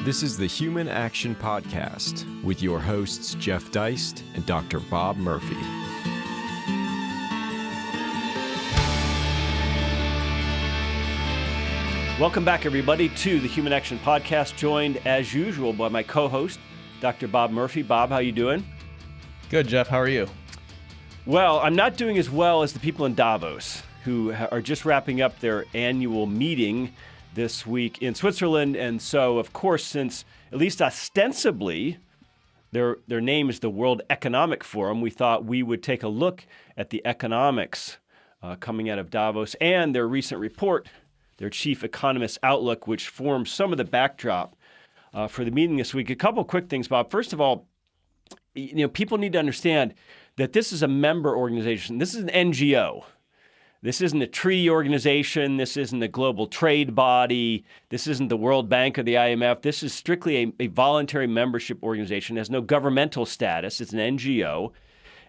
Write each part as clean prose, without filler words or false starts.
This is the Human Action Podcast with your hosts, Jeff Deist and Dr. Bob Murphy. Welcome back, everybody, to the Human Action Podcast, joined, as usual, by my co-host, Dr. Bob Murphy. Bob, how you doing? Good, Jeff. How are you? Well, I'm not doing as well as the people in Davos, who are just wrapping up their annual meeting this week in Switzerland. And so, of course, since at least ostensibly their name is the World Economic Forum, we thought we would take a look at the economics coming out of Davos and their recent report, their chief economist's outlook, which forms some of the backdrop for the meeting this week. A couple quick things, Bob. First of all, people need to understand that this is a member organization. This is an NGO. This isn't a treaty organization. This isn't a global trade body. This isn't the World Bank or the IMF. This is strictly a voluntary membership organization. It has no governmental status. It's an NGO.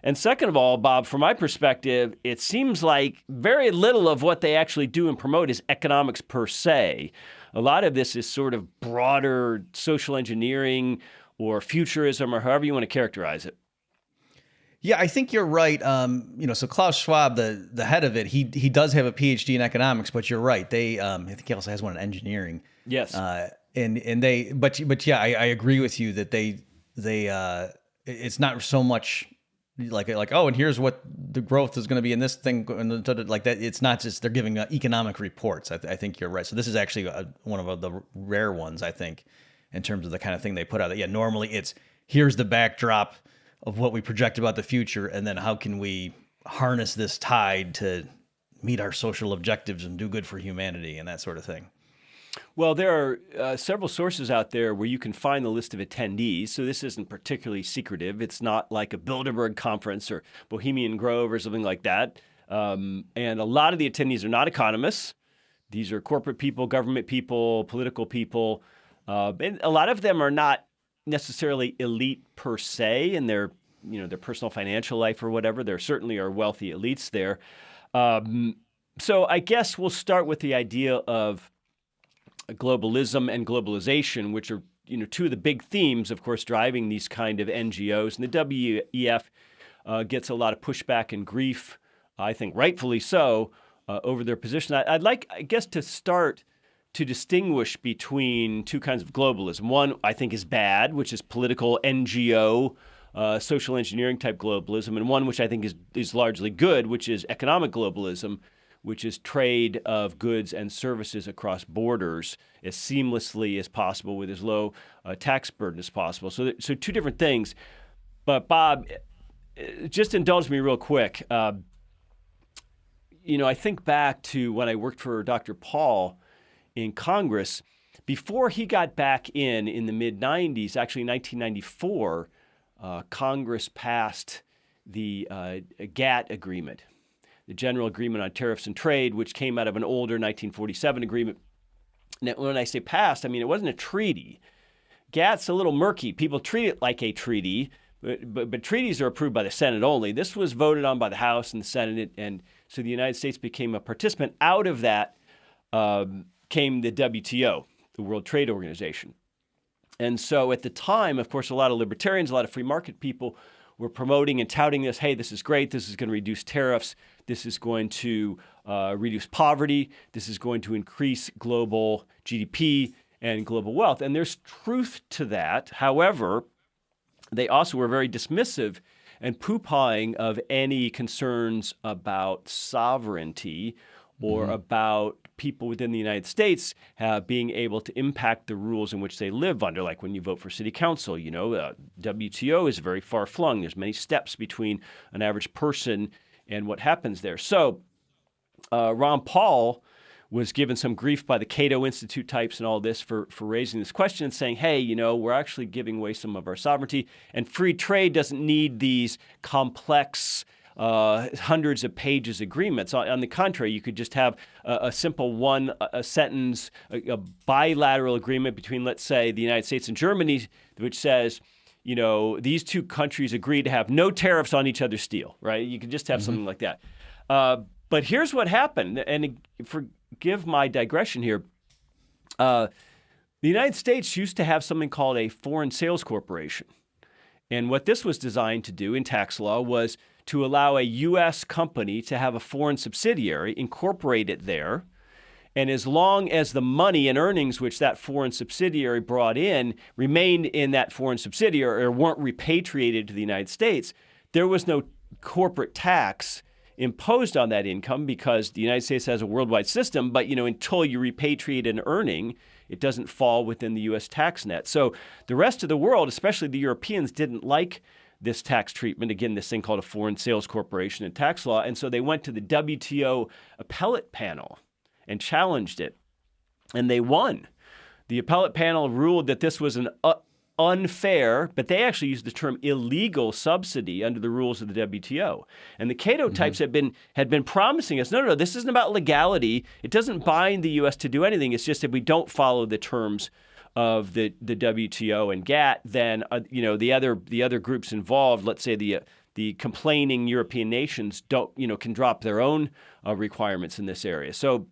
And second of all, Bob, from my perspective, it seems like very little of what they actually do and promote is economics per se. A lot of this is sort of broader social engineering or futurism or however you want to characterize it. Yeah, I think you're right. So Klaus Schwab, the head of it, he does have a PhD in economics, but you're right. I think he also has one in engineering. Yes. But yeah, I agree with you that it's not so much like and here's what the growth is going to be in this thing and like that. It's not just they're giving economic reports. I think you're right. So this is actually one of the rare ones, I think, in terms of the kind of thing they put out. Yeah, normally it's here's the backdrop of what we project about the future, and then how can we harness this tide to meet our social objectives and do good for humanity and that sort of thing. Well, there are several sources out there where you can find the list of attendees, so this isn't particularly secretive. It's not like a Bilderberg conference or Bohemian Grove or something like that. And a lot of the attendees are not economists. These are corporate people, government people, political people. And a lot of them are not necessarily elite per se in their personal financial life or whatever. There certainly are wealthy elites there. So I guess we'll start with the idea of globalism and globalization, which are two of the big themes, of course, driving these kind of NGOs. And the WEF gets a lot of pushback and grief, I think rightfully so, over their position. I'd like, I guess, to start to distinguish between two kinds of globalism. One, I think, is bad, which is political NGO, social engineering type globalism, and one which I think is largely good, which is economic globalism, which is trade of goods and services across borders as seamlessly as possible with as low tax burden as possible. So two different things. But Bob, just indulge me real quick. I think back to when I worked for Dr. Paul in Congress. Before he got back in the mid-90s, actually 1994, Congress passed the GATT agreement, the General Agreement on Tariffs and Trade, which came out of an older 1947 agreement. Now, when I say passed, I mean it wasn't a treaty. GATT's a little murky. People treat it like a treaty, but treaties are approved by the Senate only. This was voted on by the House and the Senate, and so the United States became a participant. Out of that came the WTO, the World Trade Organization. And so at the time, of course, a lot of libertarians, a lot of free market people were promoting and touting this. Hey, this is great. This is going to reduce tariffs. This is going to reduce poverty. This is going to increase global GDP and global wealth. And there's truth to that. However, they also were very dismissive and poo-pawing of any concerns about sovereignty or about people within the United States being able to impact the rules in which they live under, like when you vote for city council. WTO is very far-flung. There's many steps between an average person and what happens there. So Ron Paul was given some grief by the Cato Institute types and all this for raising this question and saying, hey, we're actually giving away some of our sovereignty, and free trade doesn't need these complex hundreds of pages agreements. On the contrary, you could just have a simple a sentence, a bilateral agreement between, let's say, the United States and Germany, which says, these two countries agree to have no tariffs on each other's steel, right? You could just have something like that. But here's what happened, and forgive my digression here. The United States used to have something called a Foreign Sales Corporation. And what this was designed to do in tax law was to allow a U.S. company to have a foreign subsidiary, incorporate it there, and as long as the money and earnings which that foreign subsidiary brought in remained in that foreign subsidiary or weren't repatriated to the United States, there was no corporate tax imposed on that income because the United States has a worldwide system, but until you repatriate an earning, it doesn't fall within the U.S. tax net. So the rest of the world, especially the Europeans, didn't like this tax treatment, again, this thing called a Foreign Sales Corporation in tax law, and so they went to the WTO appellate panel and challenged it, and they won. The appellate panel ruled that this was an unfair, but they actually used the term illegal subsidy under the rules of the WTO. And the Cato types had been promising us, no, this isn't about legality. It doesn't bind the U.S. to do anything. It's just that we don't follow the terms of the WTO and GATT, then the other groups involved, let's say the complaining European nations can drop their own requirements in this area. So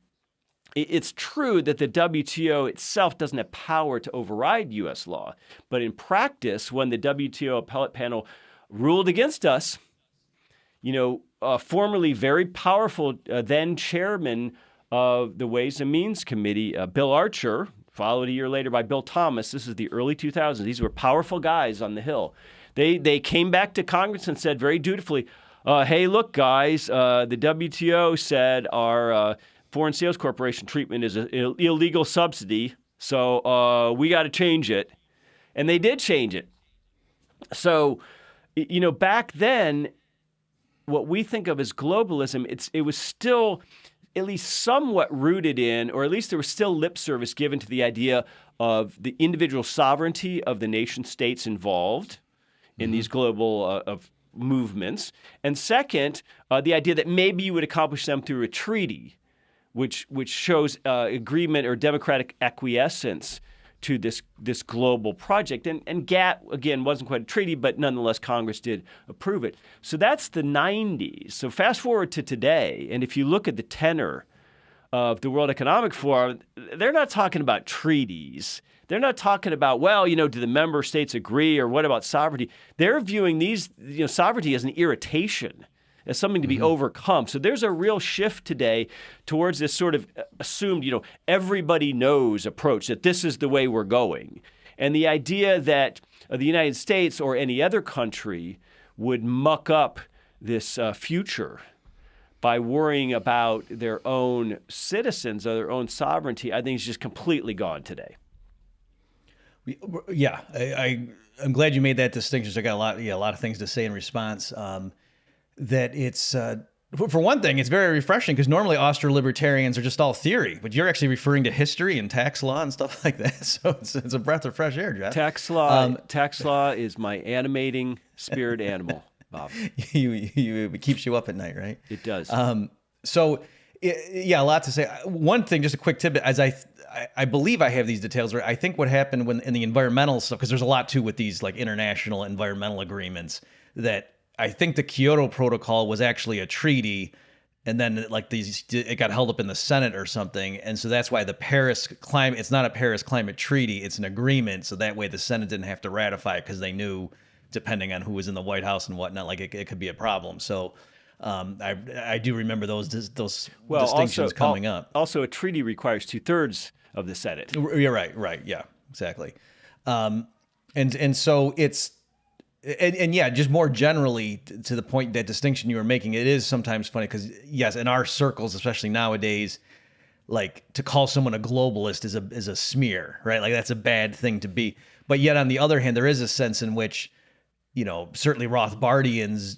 it's true that the WTO itself doesn't have power to override U.S. law, but in practice, when the WTO appellate panel ruled against us, formerly very powerful then chairman of the Ways and Means Committee, Bill Archer, followed a year later by Bill Thomas. This is the early 2000s. These were powerful guys on the Hill. They came back to Congress and said very dutifully, hey, look, guys, the WTO said our Foreign Sales Corporation treatment is an illegal subsidy, so we got to change it. And they did change it. So, back then, what we think of as globalism, it was still at least somewhat rooted in, or at least there was still lip service given to the idea of the individual sovereignty of the nation states involved in these global movements. And second, the idea that maybe you would accomplish them through a treaty, which shows agreement or democratic acquiescence to this global project. And GATT, again, wasn't quite a treaty, but nonetheless, Congress did approve it. So that's the 90s. So fast forward to today, and if you look at the tenor of the World Economic Forum, they're not talking about treaties. They're not talking about, do the member states agree, or what about sovereignty? They're viewing these, sovereignty as an irritation, as something to be overcome. So there's a real shift today towards this sort of assumed, everybody knows approach, that this is the way we're going. And the idea that the United States or any other country would muck up this future by worrying about their own citizens or their own sovereignty, I think is just completely gone today. Yeah, I'm glad you made that distinction. So I got a lot of things to say in response. That it's, for one thing, it's very refreshing because normally Austro-libertarians are just all theory, but you're actually referring to history and tax law and stuff like that. So it's a breath of fresh air, Jeff. Tax law is my animating spirit animal, Bob. It keeps you up at night, right? It does. A lot to say. One thing, just a quick tidbit, as I believe I have these details where I think what happened when in the environmental stuff, because there's a lot too with these like international environmental agreements, that I think the Kyoto Protocol was actually a treaty, and then it got held up in the Senate or something, and so that's why it's not a Paris Climate Treaty, it's an agreement, so that way the Senate didn't have to ratify it because they knew, depending on who was in the White House and whatnot, like it could be a problem. So I do remember those distinctions coming up. Also, a treaty requires 2/3 of the Senate. You're right, yeah, exactly. And so it's. And yeah, just more generally to the point, that distinction you were making, it is sometimes funny because, yes, in our circles, especially nowadays, like to call someone a globalist is a smear, right? Like that's a bad thing to be. But yet on the other hand, there is a sense in which, certainly Rothbardians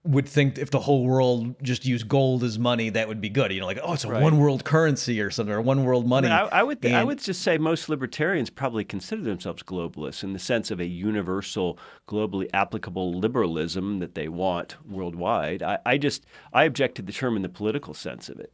would think if the whole world just used gold as money, that would be good. It's a one world currency or something, or one world money. I would just say most libertarians probably consider themselves globalists in the sense of a universal, globally applicable liberalism that they want worldwide. I object to the term in the political sense of it.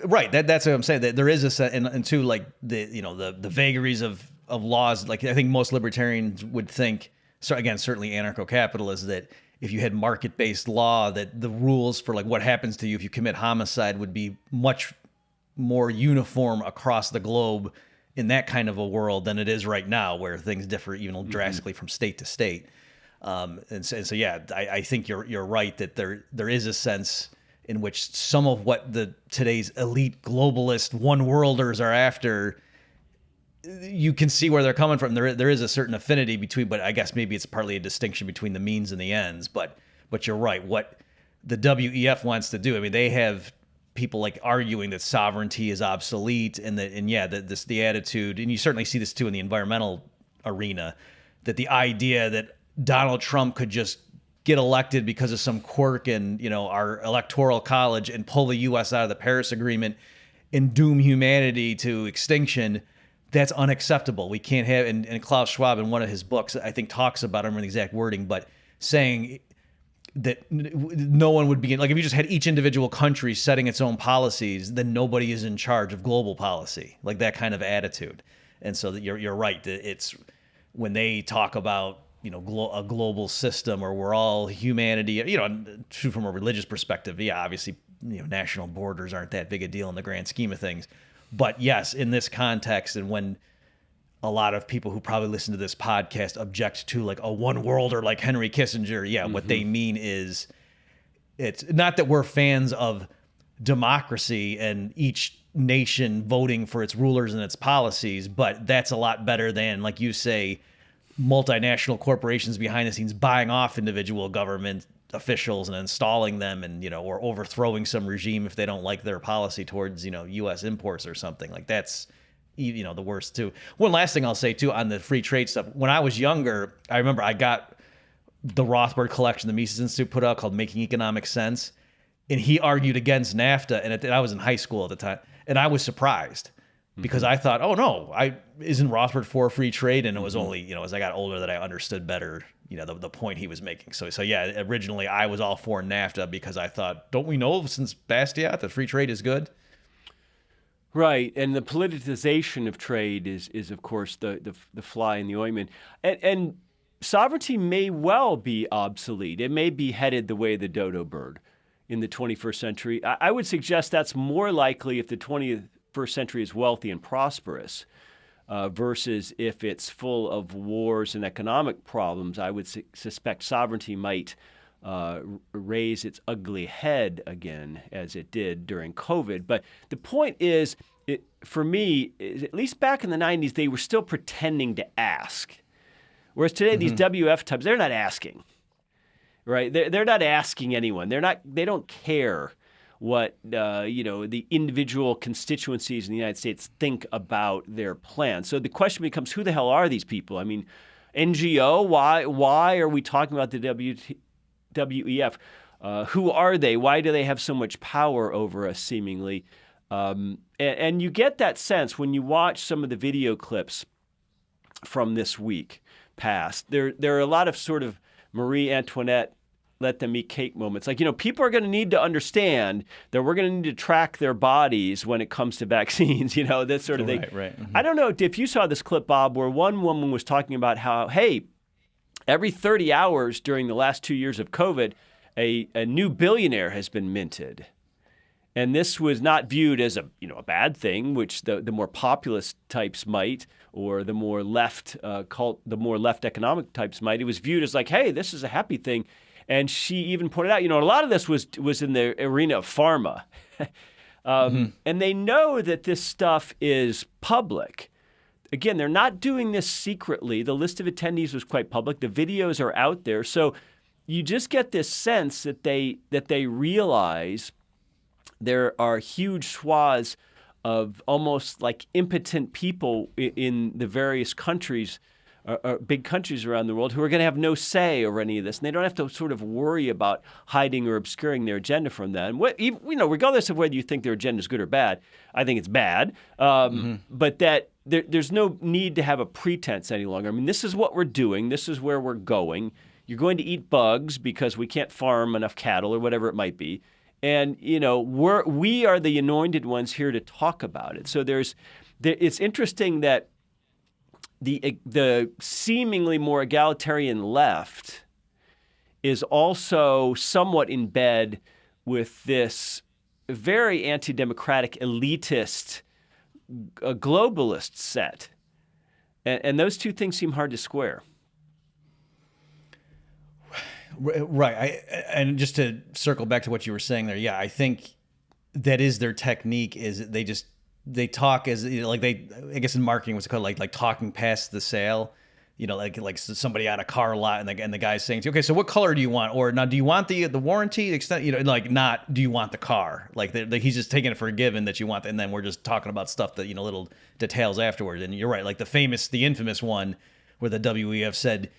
Right. That's what I'm saying. That there is a sense, and too, like the vagaries of laws. Like I think most libertarians would think. So again, certainly anarcho-capitalists, that if you had market-based law, that the rules for like what happens to you if you commit homicide would be much more uniform across the globe in that kind of a world than it is right now, where things differ even drastically from state to state. And so yeah, I think you're right that there is a sense in which some of what today's elite globalist one-worlders are after, you can see where they're coming from. There is a certain affinity between, but I guess maybe it's partly a distinction between the means and the ends. But you're right. What the WEF wants to do, I mean, they have people like arguing that sovereignty is obsolete, the attitude, and you certainly see this too in the environmental arena, that the idea that Donald Trump could just get elected because of some quirk in our electoral college and pull the U.S. out of the Paris Agreement and doom humanity to extinction. That's unacceptable. We can't have, and Klaus Schwab in one of his books, I think, talks about, I don't remember the exact wording, but saying that no one would be, like, if you just had each individual country setting its own policies, then nobody is in charge of global policy, like that kind of attitude. And so that you're right, that it's when they talk about a global system, or we're all humanity, from a religious perspective, yeah, obviously, national borders aren't that big a deal in the grand scheme of things. But yes, in this context, and when a lot of people who probably listen to this podcast object to like a one worlder like Henry Kissinger, yeah, what they mean is, it's not that we're fans of democracy and each nation voting for its rulers and its policies, but that's a lot better than, like you say, multinational corporations behind the scenes buying off individual government officials and installing them, and or overthrowing some regime if they don't like their policy towards U.S. imports or something. Like that's the worst too. One last thing I'll say too on the free trade stuff. When I was younger, I remember I got the Rothbard collection the Mises Institute put out called Making Economic Sense, and he argued against NAFTA, and I was in high school at the time, and I was surprised because I thought, oh no, isn't Rothbard for free trade? And it was only as I got older that I understood better the point he was making. So yeah, originally I was all for NAFTA because I thought, don't we know since Bastiat that free trade is good? Right, and the politicization of trade is of course the fly in the ointment, and sovereignty may well be obsolete. It may be headed the way of the dodo bird in the 21st century. I would suggest that's more likely if the 21st century is wealthy and prosperous, versus if it's full of wars and economic problems. I would suspect sovereignty might raise its ugly head again, as it did during COVID. But the point is, for me, at least back in the 90s, they were still pretending to ask. Whereas today, these WF types, they're not asking, right? They're not asking anyone. They don't care what the individual constituencies in the United States think about their plan. So the question becomes, who the hell are these people? I mean, NGO, why are we talking about the WEF? Who are they? Why do they have so much power over us, seemingly? And you get that sense when you watch some of the video clips from this week past. There are a lot of sort of Marie Antoinette, let them eat cake moments. Like, people are going to need to understand that we're going to need to track their bodies when it comes to vaccines, that sort of thing. Right. I don't know if you saw this clip, Bob, where one woman was talking about how, hey, every 30 hours during the last 2 years of COVID, a new billionaire has been minted. And this was not viewed as a bad thing, which the more populist types might, or the more left the more left economic types might. It was viewed as like, hey, this is a happy thing. And she even pointed out, a lot of this was in the arena of pharma. And they know that this stuff is public. Again, they're not doing this secretly. The list of attendees was quite public. The videos are out there. So you just get this sense that they realize there are huge swaths of almost like impotent people in the various countries, big countries around the world, who are going to have no say over any of this, and they don't have to sort of worry about hiding or obscuring their agenda from them. Regardless of whether you think their agenda is good or bad, I think it's bad. But that there's no need to have a pretense any longer. I mean, this is what we're doing. This is where we're going. You're going to eat bugs because we can't farm enough cattle or whatever it might be. And, we are the anointed ones here to talk about it. So it's interesting that the seemingly more egalitarian left is also somewhat in bed with this very anti-democratic, elitist a globalist set. And those two things seem hard to square. Right. And just to circle back to what you were saying there, yeah, I think that is their technique. Is they talk as like I guess in marketing what's it called, like talking past the sale. Like somebody at a car lot and the guy's saying to you, okay, so what color do you want? Or now, do you want the warranty extent? Not do you want the car? Like he's just taking it for a given that you want, and then we're just talking about stuff that little details afterwards. And you're right, like the infamous one where the WEF said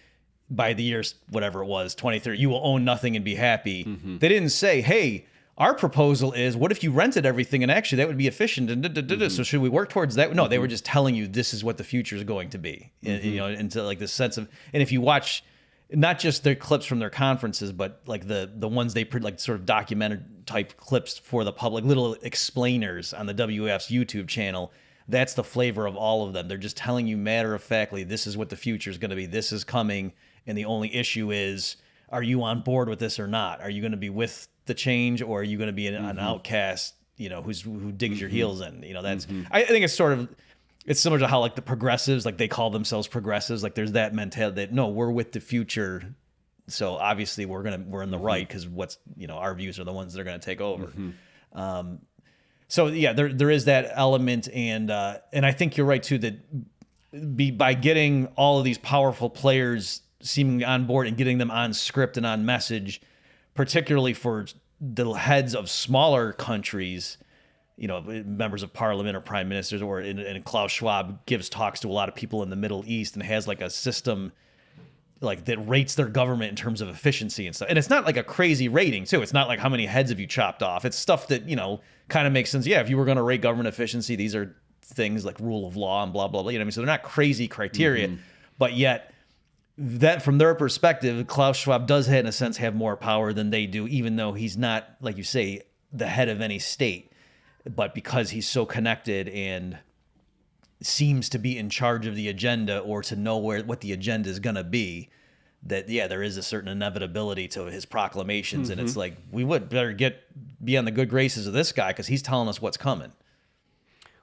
by the year whatever it was 2030 you will own nothing and be happy. Mm-hmm. They didn't say, hey, our proposal is, what if you rented everything and actually that would be efficient and mm-hmm. So should we work towards that? No, mm-hmm. They were just telling you this is what the future is going to be. Mm-hmm. Into like this sense of, and if you watch not just their clips from their conferences, but like the ones they put like sort of documentary type clips for the public, little explainers on the WF's YouTube channel, that's the flavor of all of them. They're just telling you matter of factly, this is what the future is going to be. This is coming. And the only issue is, are you on board with this or not? Are you going to be with the change, or are you going to be an outcast, who digs your heels in? That's I think it's similar to how like the progressives, like they call themselves progressives. Like there's that mentality that no, we're with the future. So obviously we're in the right because our views are the ones that are going to take over. So yeah, there is that element, and I think you're right too that by getting all of these powerful players seemingly on board and getting them on script and on message, particularly for the heads of smaller countries, members of parliament or prime ministers, and Klaus Schwab gives talks to a lot of people in the Middle East and has like a system like that rates their government in terms of efficiency and stuff. And it's not like a crazy rating too. It's not like how many heads have you chopped off. It's stuff that, kind of makes sense. Yeah, if you were going to rate government efficiency, these are things like rule of law and blah, blah, blah. So they're not crazy criteria, but yet that from their perspective, Klaus Schwab does, in a sense, have more power than they do, even though he's not, like you say, the head of any state. But because he's so connected and seems to be in charge of the agenda, or to know what the agenda is going to be, that, yeah, there is a certain inevitability to his proclamations. And it's like, we would better be on the good graces of this guy because he's telling us what's coming.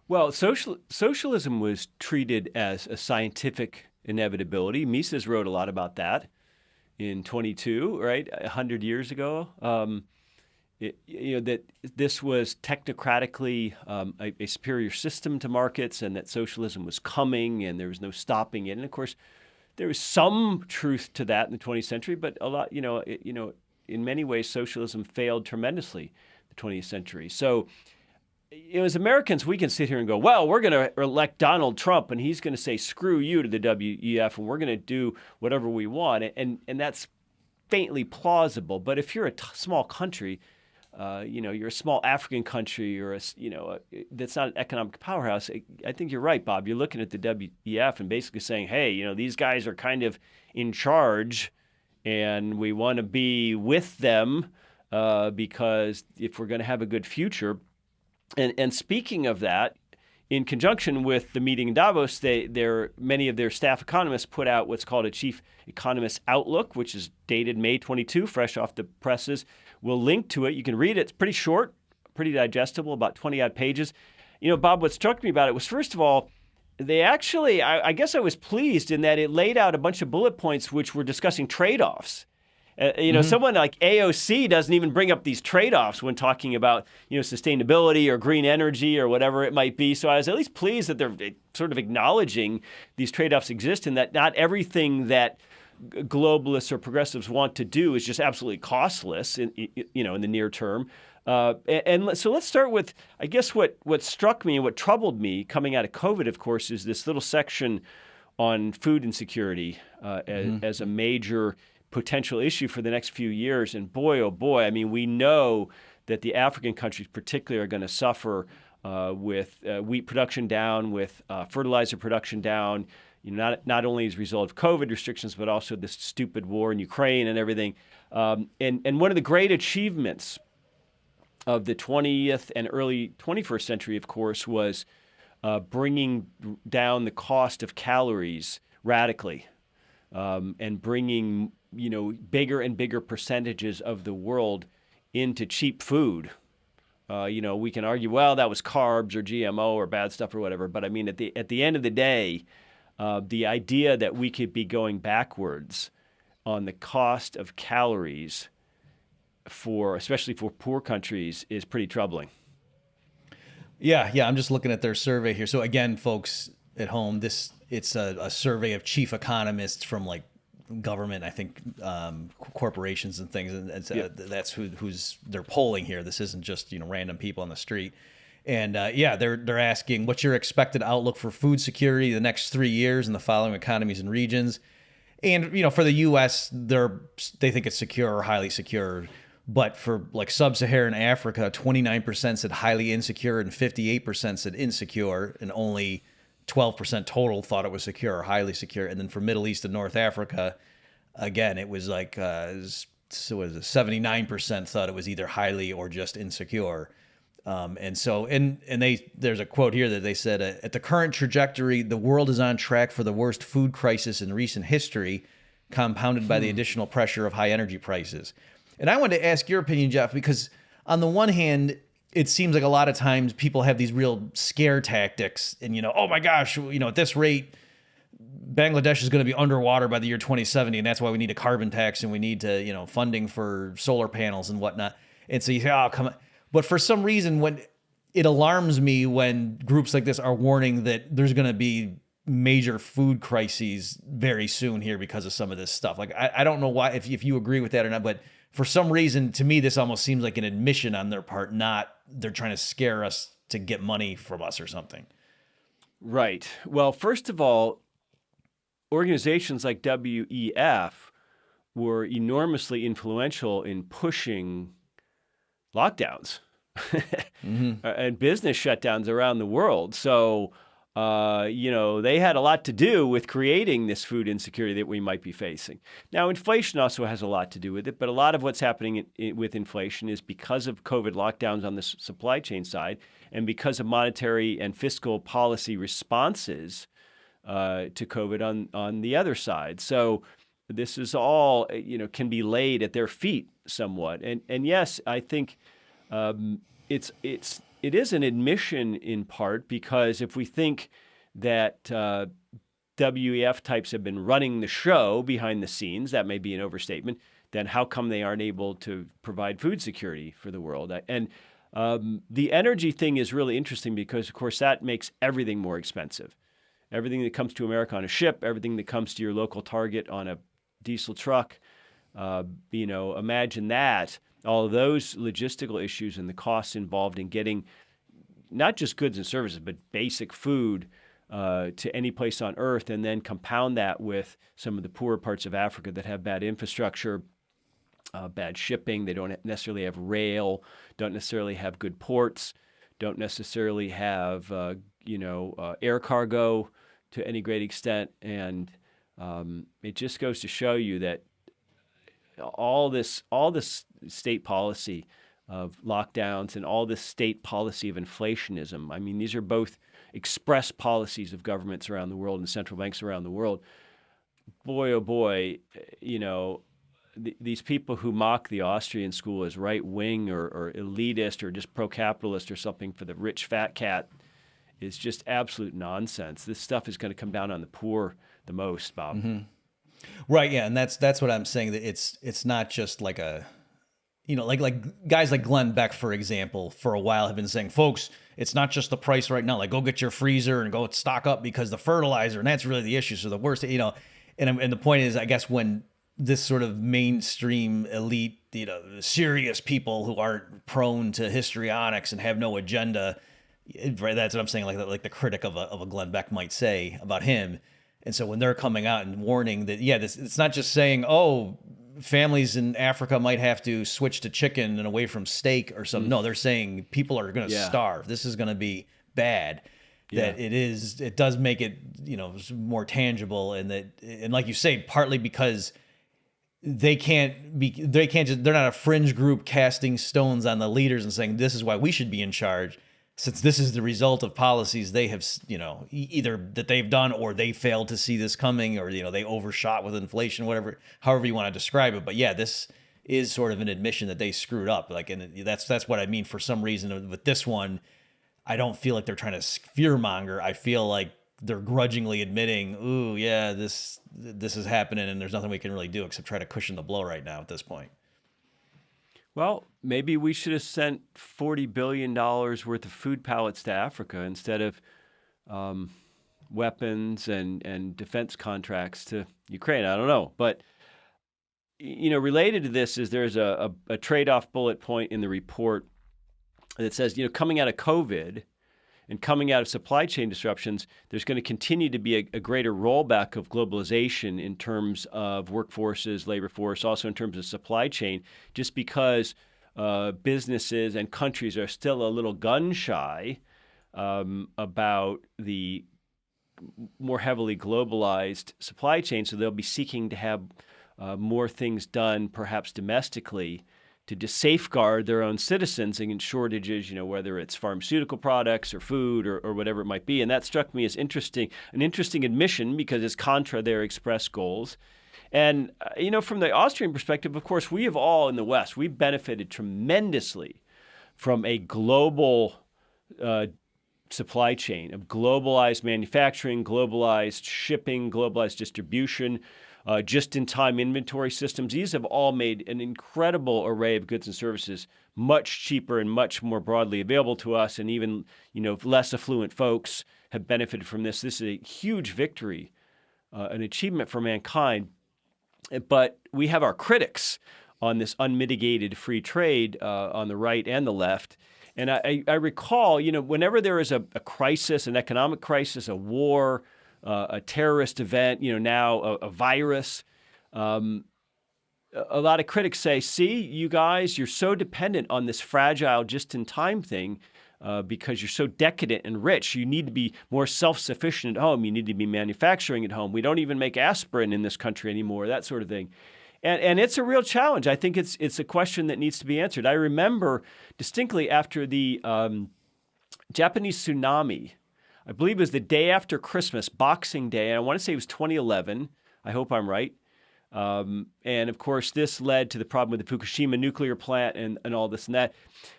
Well, socialism was treated as a scientific inevitability. Mises wrote a lot about that in 22, right? 100 years ago. That this was technocratically a superior system to markets, and that socialism was coming, and there was no stopping it. And of course, there was some truth to that in the 20th century, but a lot, in many ways, socialism failed tremendously in the 20th century. So, as Americans, we can sit here and go, well, we're going to elect Donald Trump, and he's going to say, screw you to the WEF, and we're going to do whatever we want. And that's faintly plausible. But if you're a small country, you're a small African country, or that's not an economic powerhouse, I think you're right, Bob. You're looking at the WEF and basically saying, hey, these guys are kind of in charge, and we want to be with them because if we're going to have a good future. And speaking of that, in conjunction with the meeting in Davos, many of their staff economists put out what's called a Chief Economist Outlook, which is dated May 22, fresh off the presses. We'll link to it. You can read it. It's pretty short, pretty digestible, about 20-odd pages. Bob, what struck me about it was, first of all, they actually, I guess I was pleased in that it laid out a bunch of bullet points which were discussing trade-offs. Someone like AOC doesn't even bring up these trade-offs when talking about, sustainability or green energy or whatever it might be. So I was at least pleased that they're sort of acknowledging these trade-offs exist, and that not everything that globalists or progressives want to do is just absolutely costless in the near term. And so let's start with, I guess, what struck me and what troubled me coming out of COVID, of course, is this little section on food insecurity as a major potential issue for the next few years. And boy, oh boy, I mean, we know that the African countries particularly are going to suffer with wheat production down, with fertilizer production down, not only as a result of COVID restrictions, but also this stupid war in Ukraine and everything. And one of the great achievements of the 20th and early 21st century, of course, was bringing down the cost of calories radically and bringing bigger and bigger percentages of the world into cheap food. We can argue, well, that was carbs or GMO or bad stuff or whatever. But I mean, at the end of the day, the idea that we could be going backwards on the cost of calories especially for poor countries is pretty troubling. Yeah. I'm just looking at their survey here. So again, folks at home, it's a survey of chief economists from like government, I think, corporations and things, and that's who's they're polling here. This isn't just random people on the street. And they're asking, what's your expected outlook for food security the next 3 years in the following economies and regions? And for the U.S., they think it's secure or highly secure. But for like sub-Saharan Africa, 29% said highly insecure and 58% said insecure, and only 12% total thought it was secure or highly secure. And then for Middle East and North Africa, again, it was like 79% thought it was either highly or just insecure. There's a quote here that they said, at the current trajectory, the world is on track for the worst food crisis in recent history, compounded by the additional pressure of high energy prices. And I wanted to ask your opinion, Jeff, because on the one hand, it seems like a lot of times people have these real scare tactics and, oh my gosh, at this rate, Bangladesh is going to be underwater by the year 2070. And that's why we need a carbon tax and we need to, funding for solar panels and whatnot. And so you say, oh, come on. But for some reason, when it alarms me when groups like this are warning that there's going to be major food crises very soon here because of some of this stuff. Like, I don't know why, if you agree with that or not, but for some reason, to me, this almost seems like an admission on their part, not they're trying to scare us to get money from us or something. Right. Well, first of all, organizations like WEF were enormously influential in pushing lockdowns and business shutdowns around the world. So, they had a lot to do with creating this food insecurity that we might be facing. Now, inflation also has a lot to do with it, but a lot of what's happening with inflation is because of COVID lockdowns on the supply chain side and because of monetary and fiscal policy responses to COVID on the other side. So this is all, can be laid at their feet somewhat. And yes, I think it is an admission in part because if we think that WEF types have been running the show behind the scenes, that may be an overstatement, then how come they aren't able to provide food security for the world? And the energy thing is really interesting because, of course, that makes everything more expensive. Everything that comes to America on a ship, everything that comes to your local Target on a diesel truck, imagine that. All of those logistical issues and the costs involved in getting not just goods and services, but basic food to any place on earth, and then compound that with some of the poorer parts of Africa that have bad infrastructure, bad shipping. They don't necessarily have rail, don't necessarily have good ports, don't necessarily have air cargo to any great extent. And it just goes to show you that all this state policy of lockdowns and all this state policy of inflationism. I mean, these are both express policies of governments around the world and central banks around the world. Boy, oh boy, these people who mock the Austrian school as right-wing or elitist or just pro-capitalist or something for the rich fat cat is just absolute nonsense. This stuff is going to come down on the poor the most, Bob. Mm-hmm. Right, yeah, and that's what I'm saying, that it's not just like a, like guys like Glenn Beck, for example, for a while have been saying, folks, it's not just the price right now. Like, go get your freezer and go stock up because the fertilizer, and that's really the issue. So the worst, and the point is, I guess when this sort of mainstream elite, serious people who aren't prone to histrionics and have no agenda, right? That's what I'm saying. Like the critic of a Glenn Beck might say about him. And so when they're coming out and warning that, it's not just saying, oh, families in Africa might have to switch to chicken and away from steak or something. No, they're saying people are going to starve. This is going to be bad. That it does make it, more tangible, and like you say, partly because they're not a fringe group casting stones on the leaders and saying this is why we should be in charge, since this is the result of policies they have, either that they've done or they failed to see this coming, or, they overshot with inflation, however you want to describe it. But this is sort of an admission that they screwed up. Like, and that's what I mean. For some reason with this one, I don't feel like they're trying to fearmonger. I feel like they're grudgingly admitting, ooh, yeah, this is happening, and there's nothing we can really do except try to cushion the blow right now at this point. Well, maybe we should have sent $40 billion worth of food pallets to Africa instead of weapons and defense contracts to Ukraine. I don't know. But, related to this is there's a trade-off bullet point in the report that says, coming out of COVID and coming out of supply chain disruptions, there's going to continue to be a greater rollback of globalization in terms of workforces, labor force, also in terms of supply chain, just because businesses and countries are still a little gun shy about the more heavily globalized supply chain. So they'll be seeking to have more things done, perhaps domestically, to just safeguard their own citizens against shortages, whether it's pharmaceutical products or food or whatever it might be. And that struck me as an interesting admission because it's contra their expressed goals. And, from the Austrian perspective, of course, we have all in the West, we've benefited tremendously from a global supply chain of globalized manufacturing, globalized shipping, globalized distribution, just-in-time inventory systems. These have all made an incredible array of goods and services much cheaper and much more broadly available to us. And even, less affluent folks have benefited from this. This is a huge victory, an achievement for mankind. But we have our critics on this unmitigated free trade on the right and the left. And I recall, whenever there is a crisis, an economic crisis, a war, a terrorist event, now a virus, a lot of critics say, see, you guys, you're so dependent on this fragile just-in-time thing because you're so decadent and rich. You need to be more self-sufficient at home. You need to be manufacturing at home. We don't even make aspirin in this country anymore, that sort of thing. And it's a real challenge. I think it's a question that needs to be answered. I remember distinctly after the Japanese tsunami, I believe it was the day after Christmas, Boxing Day, and I want to say it was 2011. I hope I'm right. And of course, this led to the problem with the Fukushima nuclear plant and all this and that.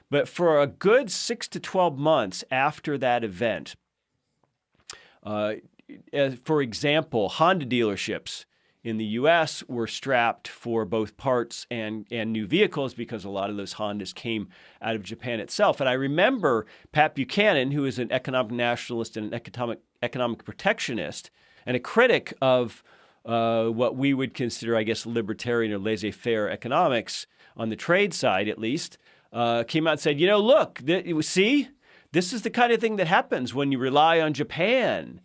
But for a good 6 to 12 months after that event, for example, Honda dealerships in the U.S. were strapped for both parts and new vehicles because a lot of those Hondas came out of Japan itself. And I remember Pat Buchanan, who is an economic nationalist and an economic protectionist and a critic of what we would consider, I guess, libertarian or laissez-faire economics on the trade side, at least, came out and said, look, see, this is the kind of thing that happens when you rely on Japan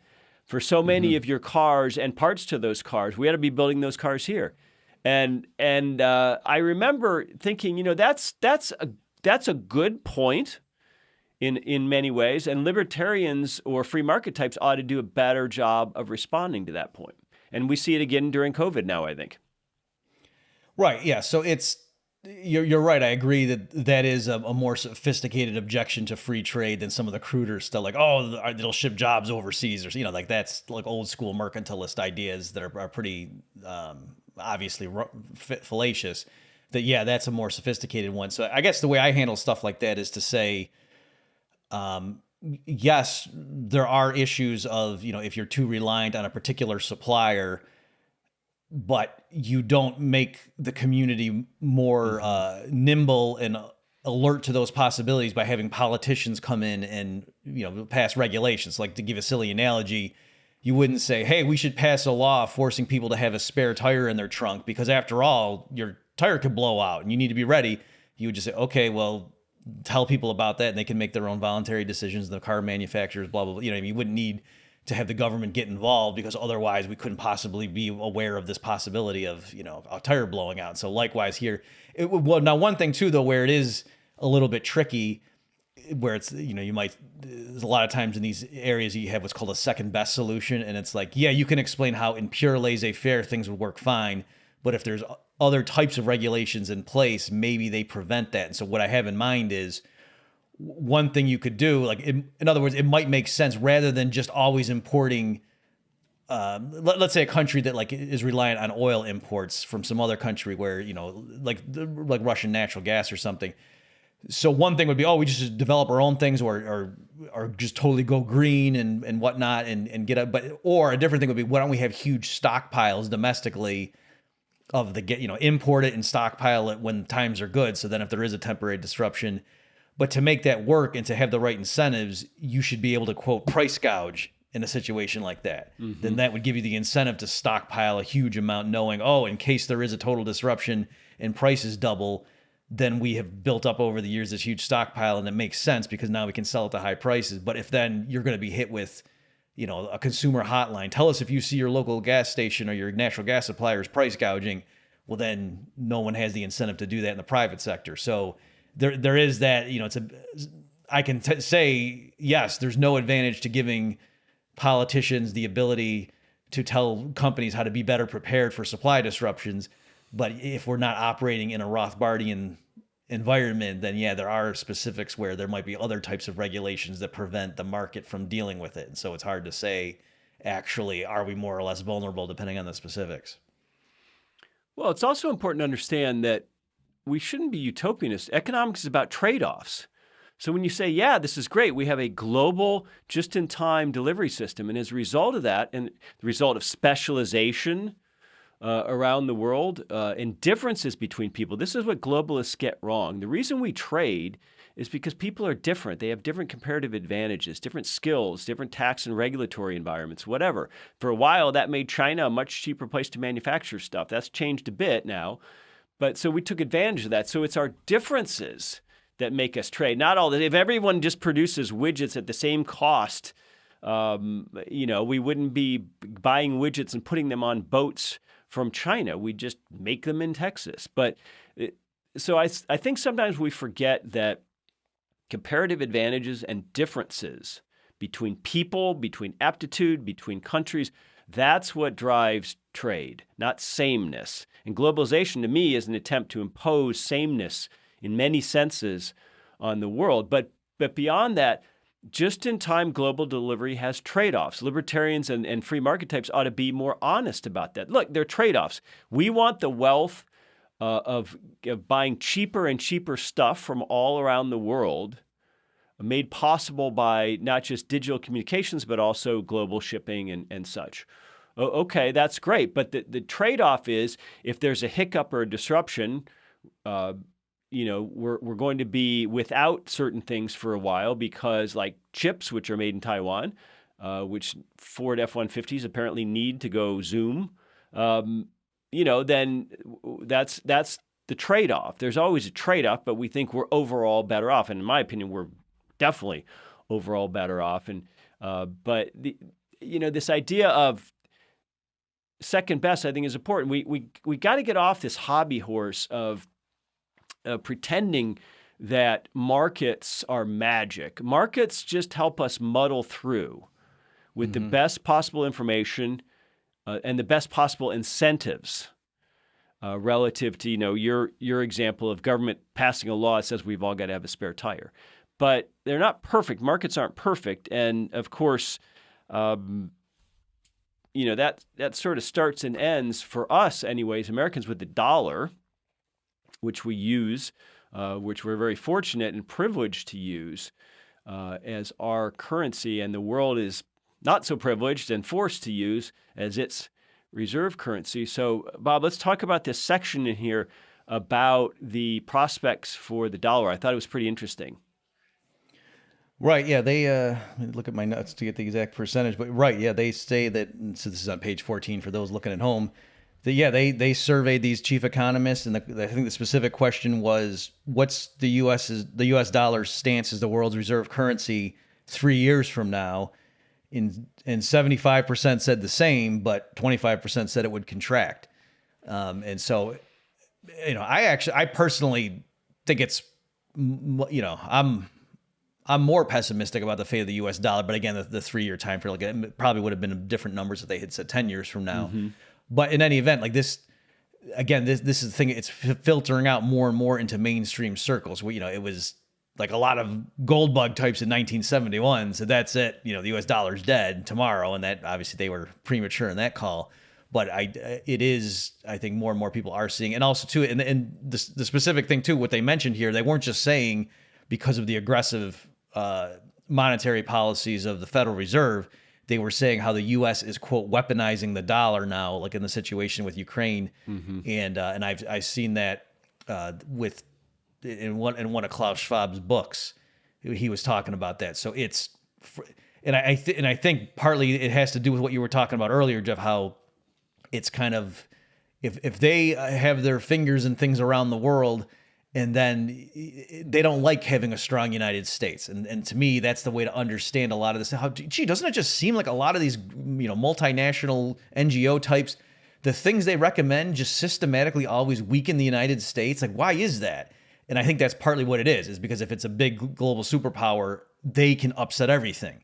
for so many of your cars and parts to those cars. We ought to be building those cars here. And I remember thinking, that's a good point in many ways, and libertarians or free market types ought to do a better job of responding to that point. And we see it again during COVID now, I think. Right. Yeah. So you're right. I agree that is a more sophisticated objection to free trade than some of the cruder stuff, like, oh, it'll ship jobs overseas, or like that's like old school mercantilist ideas that are pretty obviously fallacious. That's a more sophisticated one. So I guess the way I handle stuff like that is to say, yes, there are issues of, if you're too reliant on a particular supplier, but you don't make the community more nimble and alert to those possibilities by having politicians come in and, pass regulations. Like, to give a silly analogy, you wouldn't say, hey, we should pass a law forcing people to have a spare tire in their trunk because, after all, your tire could blow out and you need to be ready. You would just say, okay, well, tell people about that and they can make their own voluntary decisions. The car manufacturers, blah, blah, blah. You wouldn't need to have the government get involved because otherwise we couldn't possibly be aware of this possibility of, a tire blowing out. So likewise here, now one thing too, though, where it is a little bit tricky, where it's, there's a lot of times in these areas you have what's called a second best solution. And it's like, yeah, you can explain how in pure laissez-faire things would work fine. But if there's other types of regulations in place, maybe they prevent that. And so what I have in mind is, one thing you could do, like in other words, it might make sense rather than just always importing let's say a country that like is reliant on oil imports from some other country where, like Russian natural gas or something. So one thing would be, we just develop our own things or just totally go green and whatnot and get up. Or a different thing would be, why don't we have huge stockpiles domestically of import it and stockpile it when times are good. So then if there is a temporary disruption, but to make that work and to have the right incentives, you should be able to quote price gouge in a situation like that. Mm-hmm. Then that would give you the incentive to stockpile a huge amount, knowing, in case there is a total disruption and prices double, then we have built up over the years this huge stockpile, and it makes sense because now we can sell at the high prices. But if then you're going to be hit with, a consumer hotline, tell us if you see your local gas station or your natural gas supplier's price gouging, well, then no one has the incentive to do that in the private sector. So there is that, I can say, yes, there's no advantage to giving politicians the ability to tell companies how to be better prepared for supply disruptions. But if we're not operating in a Rothbardian environment, then there are specifics where there might be other types of regulations that prevent the market from dealing with it. And so it's hard to say, actually, are we more or less vulnerable depending on the specifics? Well, it's also important to understand that we shouldn't be utopianists. Economics is about trade-offs. So when you say, this is great, we have a global just-in-time delivery system. And as a result of that, and the result of specialization around the world and differences between people, this is what globalists get wrong. The reason we trade is because people are different. They have different comparative advantages, different skills, different tax and regulatory environments, whatever. For a while, that made China a much cheaper place to manufacture stuff. That's changed a bit now. But so we took advantage of that. So it's our differences that make us trade. Not all that. If everyone just produces widgets at the same cost, we wouldn't be buying widgets and putting them on boats from China. We just make them in Texas. So I think sometimes we forget that comparative advantages and differences between people, between aptitude, between countries, that's what drives trade, not sameness. And globalization, to me, is an attempt to impose sameness in many senses on the world. But beyond that, just-in-time global delivery has trade-offs. Libertarians and free market types ought to be more honest about that. Look, there are trade-offs. We want the wealth of buying cheaper and cheaper stuff from all around the world, made possible by not just digital communications, but also global shipping and such. Okay, that's great. But the trade-off is, if there's a hiccup or a disruption, we're going to be without certain things for a while because, like chips, which are made in Taiwan, which Ford F-150s apparently need to go Zoom, then that's the trade-off. There's always a trade-off, but we think we're overall better off. And in my opinion, we're definitely overall better off. And but this idea of second best, I think, is important. We got to get off this hobby horse of pretending that markets are magic. Markets just help us muddle through with the best possible information and the best possible incentives relative to your example of government passing a law that says we've all got to have a spare tire. But they're not perfect. Markets aren't perfect, and of course, that sort of starts and ends for us, anyways, Americans, with the dollar, which we use, which we're very fortunate and privileged to use as our currency, and the world is not so privileged and forced to use as its reserve currency. So, Bob, let's talk about this section in here about the prospects for the dollar. I thought it was pretty interesting. Right, yeah, they let me look at my notes to get the exact percentage, but right, yeah, they say that, so this is on page 14 for those looking at home, that they surveyed these chief economists, and I think the specific question was, what's the U.S. dollar's stance as the world's reserve currency 3 years from now? And 75% said the same, but 25% said it would contract. And so, I personally think it's, I'm more pessimistic about the fate of the U.S. dollar, but again, the 3 year time frame, it probably would have been different numbers if they had said 10 years from now. Mm-hmm. But in any event, like this, again, this is the thing. It's filtering out more and more into mainstream circles. It was like a lot of gold bug types in 1971 said, that's it, the US dollar's dead tomorrow. And that obviously they were premature in that call. But I think more and more people are seeing, and also too, and the specific thing too, what they mentioned here, they weren't just saying because of the aggressive monetary policies of the Federal Reserve, they were saying how the U.S. is, quote, weaponizing the dollar now, like in the situation with Ukraine, and I've seen that in one of Klaus Schwab's books, he was talking about that. So it's, and I think partly it has to do with what you were talking about earlier, Jeff, how it's kind of, if they have their fingers in things around the world, and then they don't like having a strong United States. And to me, that's the way to understand a lot of this. Doesn't it just seem like a lot of these, multinational NGO types, the things they recommend just systematically always weaken the United States? Like, why is that? And I think that's partly what it is because if it's a big global superpower, they can upset everything.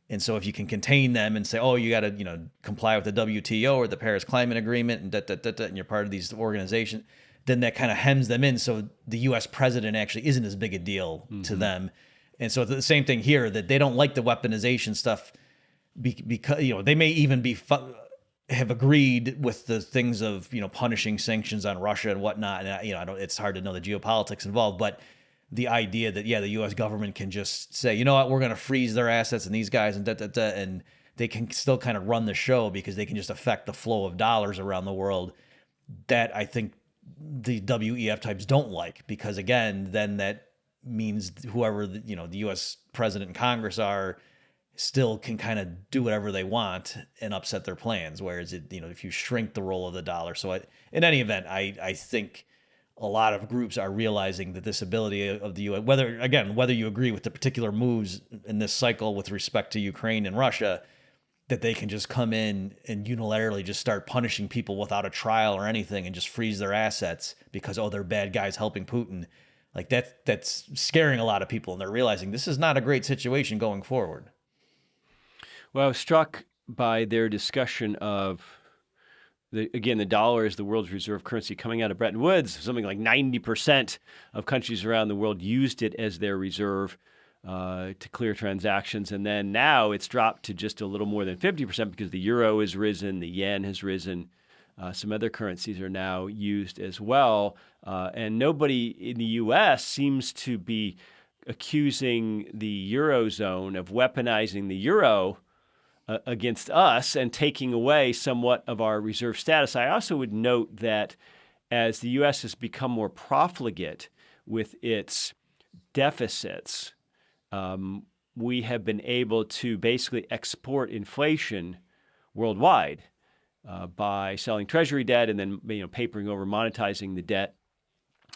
And so if you can contain them and say, oh, you got to, comply with the WTO or the Paris Climate Agreement and you're part of these organizations, then that kind of hems them in. So the U.S. president actually isn't as big a deal to them. And so the same thing here, that they don't like the weaponization stuff because, they may even have agreed with the things of, punishing sanctions on Russia and whatnot. And, it's hard to know the geopolitics involved, but the idea that, the U.S. government can just say, you know what, we're going to freeze their assets and these guys and and they can still kind of run the show because they can just affect the flow of dollars around the world. That I think the WEF types don't like, because again, then that means whoever the U.S. president and Congress are still can kind of do whatever they want and upset their plans. Whereas if you shrink the role of the dollar. So in any event, I think a lot of groups are realizing that this ability of the U.S., whether you agree with the particular moves in this cycle with respect to Ukraine and Russia, that they can just come in and unilaterally just start punishing people without a trial or anything and just freeze their assets because, they're bad guys helping Putin. Like that's scaring a lot of people, and they're realizing this is not a great situation going forward. Well, I was struck by their discussion of the dollar is the world's reserve currency coming out of Bretton Woods. Something like 90% of countries around the world used it as their reserve to clear transactions. And then now it's dropped to just a little more than 50% because the euro has risen, the yen has risen. Some other currencies are now used as well. And nobody in the U.S. seems to be accusing the Eurozone of weaponizing the euro against us and taking away somewhat of our reserve status. I also would note that as the U.S. has become more profligate with its deficits, we have been able to basically export inflation worldwide by selling treasury debt and then papering over, monetizing the debt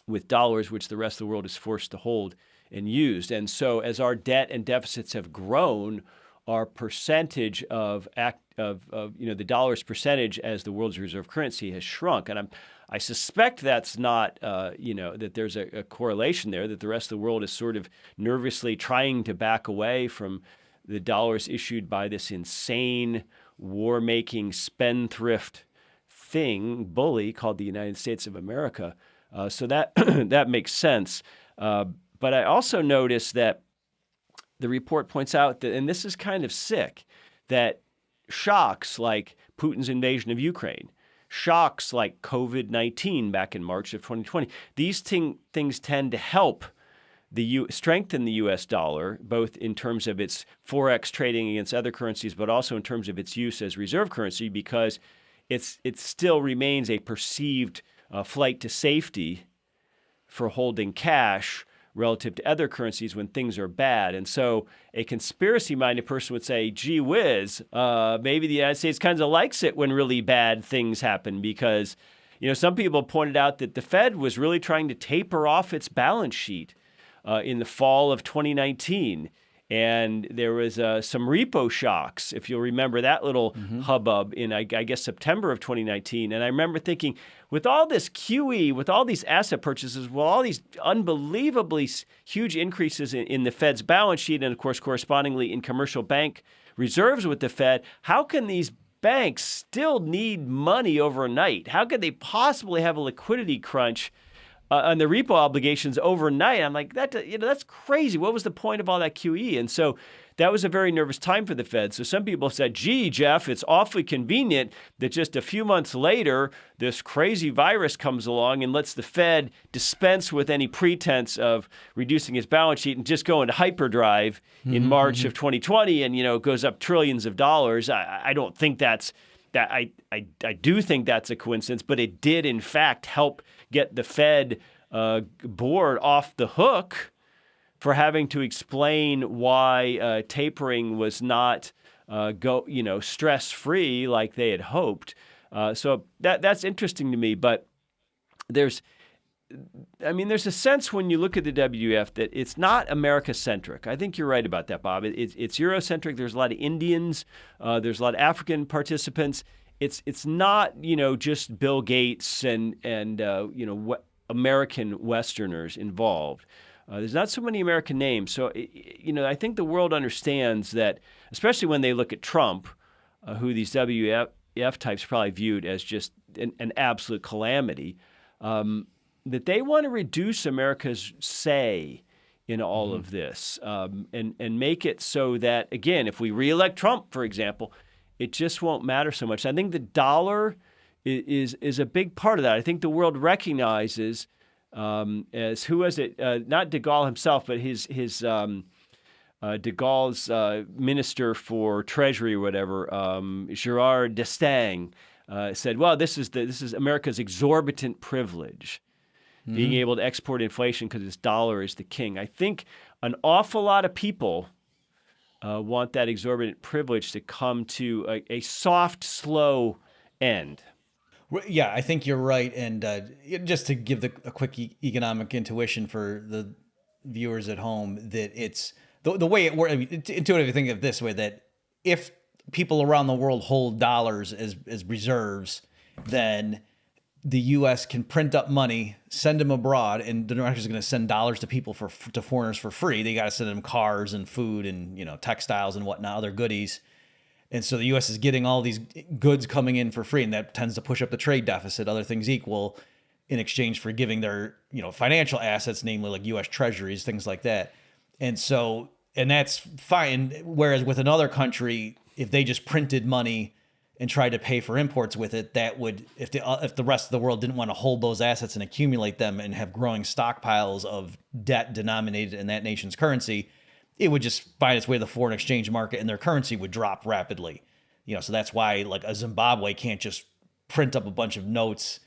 with dollars, which the rest of the world is forced to hold and use. And so as our debt and deficits have grown, our percentage of the dollar's percentage as the world's reserve currency has shrunk. And I suspect that's not, that there's a correlation there, that the rest of the world is sort of nervously trying to back away from the dollars issued by this insane war-making spendthrift bully called the United States of America. So that that makes sense. But I also noticed that the report points out that, and this is kind of sick, that shocks like Putin's invasion of Ukraine, shocks like COVID-19 back in March of 2020, these things tend to help strengthen the U.S. dollar, both in terms of its forex trading against other currencies, but also in terms of its use as reserve currency, because it still remains a perceived flight to safety for holding cash relative to other currencies when things are bad. And so a conspiracy-minded person would say, gee whiz, maybe the United States kind of likes it when really bad things happen, because some people pointed out that the Fed was really trying to taper off its balance sheet in the fall of 2019. And there was some repo shocks, if you'll remember that little hubbub in, I guess, September of 2019. And I remember thinking, with all this QE, with all these asset purchases, with all these unbelievably huge increases in the Fed's balance sheet, and of course, correspondingly in commercial bank reserves with the Fed, how can these banks still need money overnight? How could they possibly have a liquidity crunch on the repo obligations overnight. I'm like, that's crazy. What was the point of all that QE? And so that was a very nervous time for the Fed. So some people said, gee, Jeff, it's awfully convenient that just a few months later, this crazy virus comes along and lets the Fed dispense with any pretense of reducing its balance sheet and just go into hyperdrive in March of 2020 and, it goes up trillions of dollars. I don't think that's that. I do think that's a coincidence, but it did, in fact, help get the Fed board off the hook for having to explain why tapering was not stress-free like they had hoped. So that's interesting to me. But there's a sense when you look at the WEF that it's not America-centric. I think you're right about that, Bob. It's Eurocentric. There's a lot of Indians. There's a lot of African participants. It's not just Bill Gates and American Westerners involved. There's not so many American names. So, I think the world understands that, especially when they look at Trump, who these WEF types probably viewed as just an absolute calamity, that they want to reduce America's say in all of this and make it so that, again, if we reelect Trump, for example, it just won't matter so much. I think the dollar is a big part of that. I think the world recognizes as who was it? Not de Gaulle himself, but his de Gaulle's minister for Treasury or whatever, Gerard d'Estaing, said, "Well, this is America's exorbitant privilege, being able to export inflation because its dollar is the king." I think an awful lot of people want that exorbitant privilege to come to a soft, slow end. Yeah, I think you're right. And just to give a quick economic intuition for the viewers at home, that it's the way it works. Intuitively think of it this way, that if people around the world hold dollars as reserves, then the U.S. can print up money, send them abroad, and they're not just going to send dollars to people to foreigners for free. They got to send them cars and food and textiles and whatnot, other goodies. And so the U.S. is getting all these goods coming in for free, and that tends to push up the trade deficit, other things equal, in exchange for giving their financial assets, namely like U.S. treasuries, things like that. And that's fine. Whereas with another country, if they just printed money and tried to pay for imports with it, that would, if the rest of the world didn't want to hold those assets and accumulate them and have growing stockpiles of debt denominated in that nation's currency, it would just find its way to the foreign exchange market and their currency would drop rapidly. So that's why like a Zimbabwe can't just print up a bunch of notes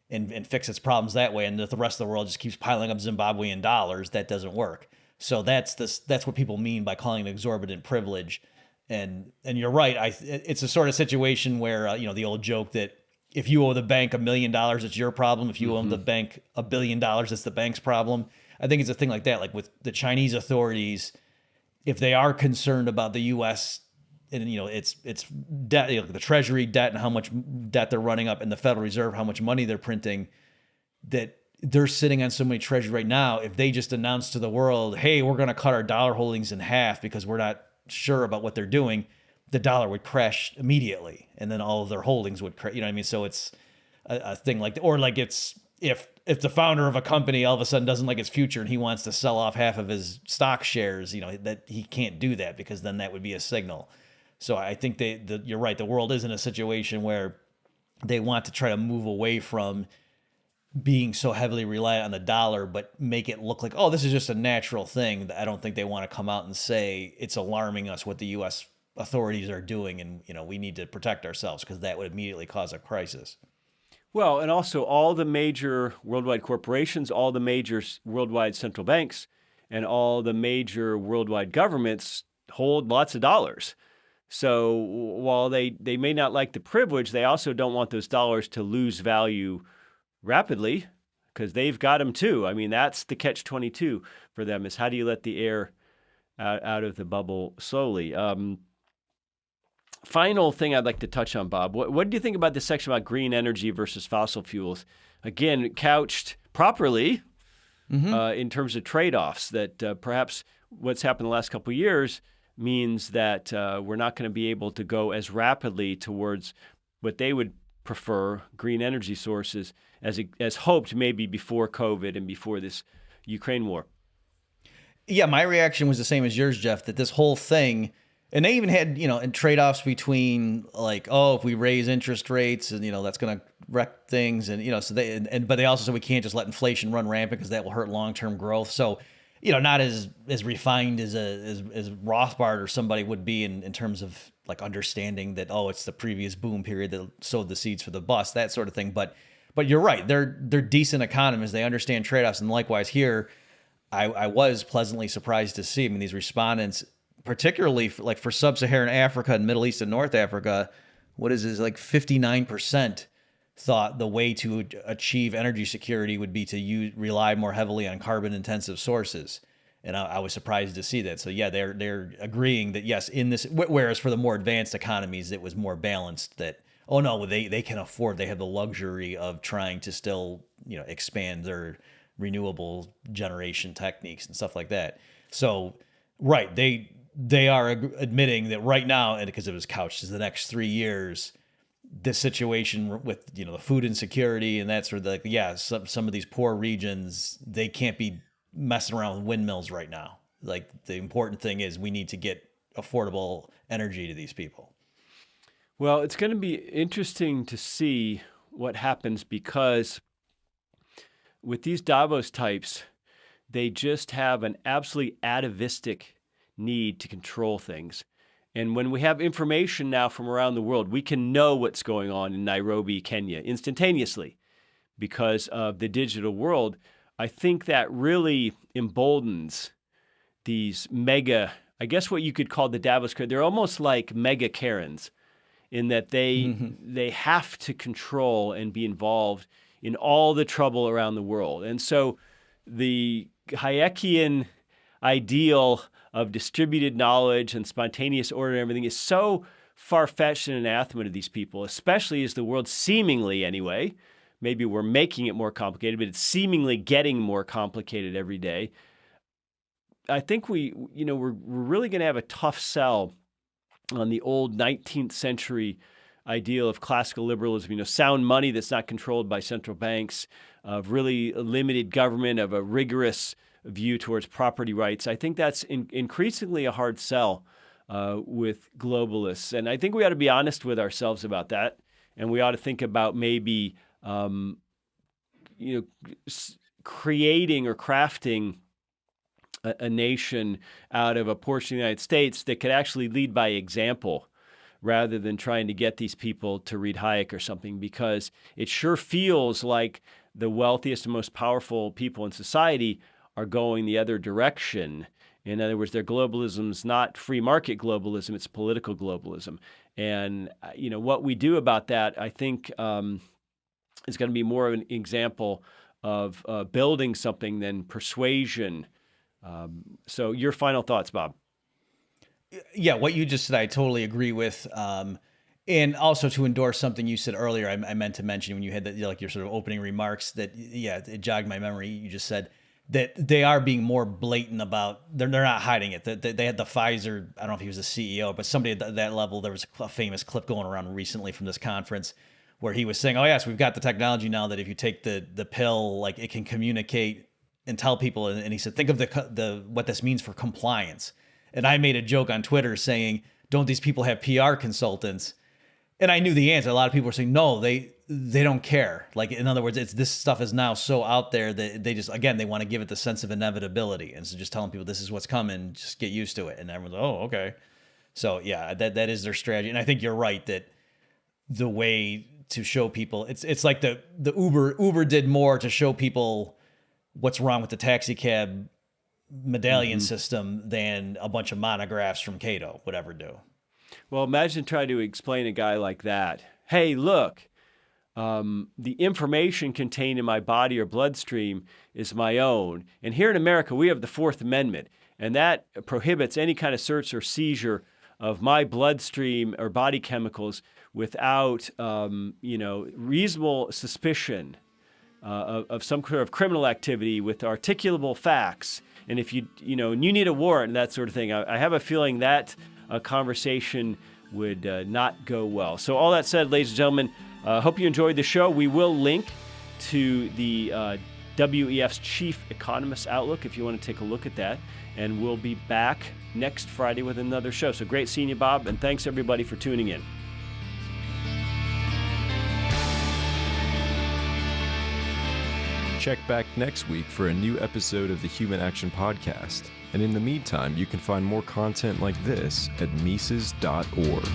and fix its problems that way. And if the rest of the world just keeps piling up Zimbabwean dollars, that doesn't work. So that's what people mean by calling it exorbitant privilege. And you're right. It's a sort of situation where, the old joke that if you owe the bank $1 million, it's your problem. If you owe the bank $1 billion, it's the bank's problem. I think it's a thing like that. Like with the Chinese authorities, if they are concerned about the U.S. and it's debt, the Treasury debt and how much debt they're running up, and the Federal Reserve how much money they're printing, that they're sitting on so many treasury right now. If they just announce to the world, "Hey, we're going to cut our dollar holdings in half because we're not sure about what they're doing," the dollar would crash immediately, and then all of their holdings would crash. So it's a thing like that. Or like it's if the founder of a company all of a sudden doesn't like its future and he wants to sell off half of his stock shares, that he can't do that, because then that would be a signal. So I think you're right. The world is in a situation where they want to try to move away from being so heavily reliant on the dollar, but make it look like, oh, this is just a natural thing. I don't think they want to come out and say it's alarming us what the U.S. authorities are doing, and we need to protect ourselves, because that would immediately cause a crisis. Well, and also all the major worldwide corporations, all the major worldwide central banks, and all the major worldwide governments hold lots of dollars. So while they may not like the privilege, they also don't want those dollars to lose value rapidly, because they've got them too. I mean, that's the catch-22 for them, is how do you let the air out of the bubble slowly? Final thing I'd like to touch on, Bob. What do you think about this section about green energy versus fossil fuels? Again, couched properly in terms of trade-offs, that perhaps what's happened the last couple of years means that we're not going to be able to go as rapidly towards what they would prefer, green energy sources, as hoped maybe before COVID and before this Ukraine war. Yeah, my reaction was the same as yours, Jeff, that this whole thing, and they even had, and trade-offs between like, oh, if we raise interest rates and, that's going to wreck things. And, so but they also said we can't just let inflation run rampant because that will hurt long-term growth. So, not as refined as Rothbard or somebody would be in terms of like understanding that, oh, it's the previous boom period that sowed the seeds for the bust, that sort of thing. But you're right. They're decent economists. They understand trade-offs. And likewise here, I was pleasantly surprised to see, these respondents, particularly for sub-Saharan Africa and Middle East and North Africa, what is this, like 59% thought the way to achieve energy security would be to rely more heavily on carbon-intensive sources. And I was surprised to see that. So yeah, they're agreeing that yes, in this, whereas for the more advanced economies, it was more balanced that, oh no, they can afford, they have the luxury of trying to still, expand their renewable generation techniques and stuff like that. So, right, they are admitting that right now, and because it was couched as the next 3 years, this situation with, the food insecurity and that sort of some of these poor regions, they can't be messing around with windmills right now. Like the important thing is we need to get affordable energy to these people. Well, it's going to be interesting to see what happens because with these Davos types, they just have an absolutely atavistic need to control things. And when we have information now from around the world, we can know what's going on in Nairobi, Kenya, instantaneously because of the digital world. I think that really emboldens these mega, I guess what you could call the Davos, they're almost like mega Karens in that they have to control and be involved in all the trouble around the world. And so the Hayekian ideal of distributed knowledge and spontaneous order and everything is so far-fetched and anathema to these people, especially as the world seemingly anyway, maybe we're making it more complicated, but it's seemingly getting more complicated every day. I think we're really going to have a tough sell on the old 19th century ideal of classical liberalism, sound money that's not controlled by central banks, of really limited government, of a rigorous view towards property rights. I think that's increasingly a hard sell with globalists. And I think we ought to be honest with ourselves about that. And we ought to think about maybe, creating or crafting a nation out of a portion of the United States that could actually lead by example rather than trying to get these people to read Hayek or something, because it sure feels like the wealthiest and most powerful people in society are going the other direction. In other words, their globalism's not free market globalism, it's political globalism. And, what we do about that, I think, is going to be more of an example of building something than persuasion. So your final thoughts, Bob? Yeah, what you just said, I totally agree with. And also to endorse something you said earlier, I meant to mention when you had your sort of opening remarks that, it jogged my memory. You just said that they are being more blatant about, they're not hiding it. They had the Pfizer, I don't know if he was the CEO, but somebody at that level, there was a famous clip going around recently from this conference where he was saying, oh yes, we've got the technology now that if you take the pill, like it can communicate and tell people. And he said, think of the what this means for compliance. And I made a joke on Twitter saying, don't these people have PR consultants? And I knew the answer. A lot of people were saying, no, they don't care. Like, in other words, this stuff is now so out there that they just, again, they want to give it the sense of inevitability. And so just telling people this is what's coming, just get used to it. And everyone's, oh, okay. So yeah, that is their strategy. And I think you're right that the way to show people, it's like the Uber did more to show people what's wrong with the taxi cab medallion system than a bunch of monographs from Cato would ever do. Well, imagine trying to explain a guy like that. Hey, look, the information contained in my body or bloodstream is my own. And here in America, we have the Fourth Amendment, and that prohibits any kind of search or seizure of my bloodstream or body chemicals without, reasonable suspicion of some kind of criminal activity with articulable facts. And if you need a warrant and that sort of thing, I have a feeling that a conversation would not go well. So all that said, ladies and gentlemen, hope you enjoyed the show. We will link to the WEF's Chief Economist Outlook if you want to take a look at that. And we'll be back next Friday with another show. So great seeing you, Bob, and thanks everybody for tuning in. Check back next week for a new episode of the Human Action Podcast. And in the meantime, you can find more content like this at Mises.org.